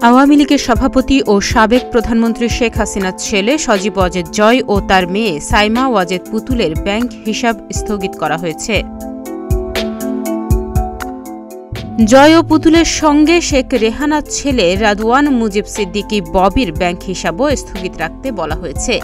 আওয়ামী লীগের সভাপতি ও সাবেক প্রধানমন্ত্রী শেখ হাসিনার ছেলে সজীব ওয়াজেদ জয় ও তার মেয়ে সাইমা ওয়াজেদ পুতুলের ব্যাংক হিসাব স্থগিত করা হয়েছে। জয় ও পুতুলের সঙ্গে শেখ রেহানার ছেলে রাদওয়ান মুজিব সিদ্দিকী ববির ব্যাংক হিসাবও স্থগিত রাখতে বলা হয়েছে।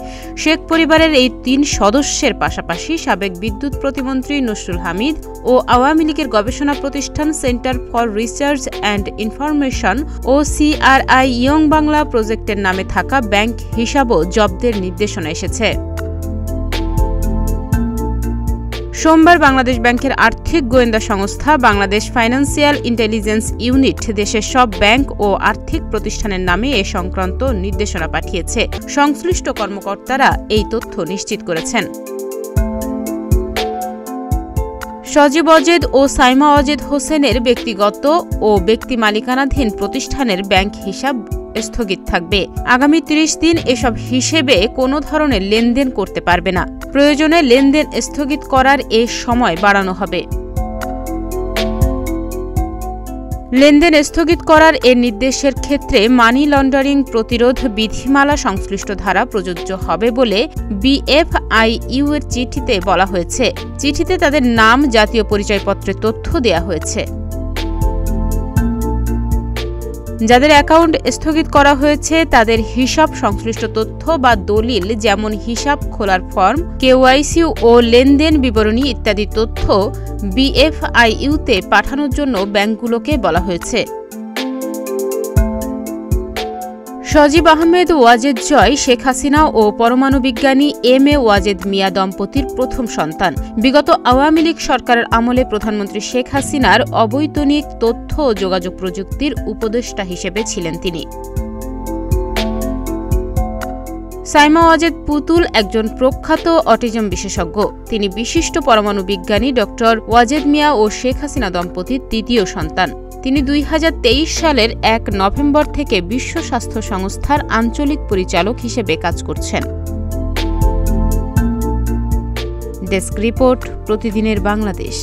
শেখ পরিবারের এই ৩ সদস্যের পাশাপাশি সাবেক বিদ্যুৎ প্রতিমন্ত্রী নসরুল হামিদ ও আওয়ামী লীগের গবেষণা প্রতিষ্ঠান centre for research and information ও CRI ইয়ং বাংলা প্রজেক্টের নামে থাকা ব্যাংক হিসাবও জব্দের নির্দেশনা এসেছে। সোমবার বাংলাদেশ ব্যাংকের আর্থিক গোয়েন্দা সংস্থা বাংলাদেশ ফাইন্যান্সিয়াল ইন্টেলিজেন্স ইউনিট দেশের সব ব্যাংক ও আর্থিক প্রতিষ্ঠানের নামে এ সংক্রান্ত নির্দেশনা পাঠিয়েছে। সংশ্লিষ্ট কর্মকর্তারা এই তথ্য নিশ্চিত করেছেন। সজীব ওয়াজেদ ও সাইমা ওয়াজেদ হোসেনের ব্যক্তিগত ও ব্যক্তি মালিকানাধীন প্রতিষ্ঠানের ব্যাংক হিসাব স্থগিত থাকবে। আগামী ৩০ দিন এসব হিসেবে কোনো ধরনের লেনদেন করতে পারবে না। প্রয়োজনে লেনদেন স্থগিত করার এ সময় বাড়ানো হবে। লেনদেন স্থগিত করার এ নির্দেশের ক্ষেত্রে মানি লন্ডারিং প্রতিরোধ বিধিমালা সংশ্লিষ্ট ধারা প্রযোজ্য হবে বলে BFIU এর চিঠিতে বলা হয়েছে। চিঠিতে তাদের নাম, জাতীয় পরিচয়পত্রের তথ্য দেয়া হয়েছে। যাদের অ্যাকাউন্ট স্থগিত করা হয়েছে তাদের হিসাব সংশ্লিষ্ট তথ্য বা দলিল যেমন হিসাব খোলার ফর্ম, KYC ও লেনদেন বিবরণী ইত্যাদি তথ্য BFIU-তে পাঠানোর জন্য ব্যাংকগুলোকে বলা হয়েছে। সজীব আহমেদ ওয়াজেদ জয় শেখ হাসিনা ও পরমাণু বিজ্ঞানী MA ওয়াজেদ মিয়া দম্পতির প্রথম সন্তান। বিগত আওয়ামী লীগ সরকারের আমলে প্রধানমন্ত্রী শেখ হাসিনার অবৈতনিক তথ্য ও যোগাযোগ প্রযুক্তির উপদেষ্টা হিসেবে ছিলেন তিনি। সাইমা ওয়াজেদ পুতুল একজন প্রখ্যাত অটিজম বিশেষজ্ঞ। তিনি বিশিষ্ট পরমাণু বিজ্ঞানী ড ওয়াজেদ মিয়া ও শেখ হাসিনা দম্পতির তৃতীয় সন্তান। তিনি ২০২৩ সালের ১ নভেম্বর থেকে বিশ্ব স্বাস্থ্য সংস্থার আঞ্চলিক পরিচালক হিসেবে কাজ করছেন। ডেস্ক রিপোর্ট, প্রতিদিনের বাংলাদেশ।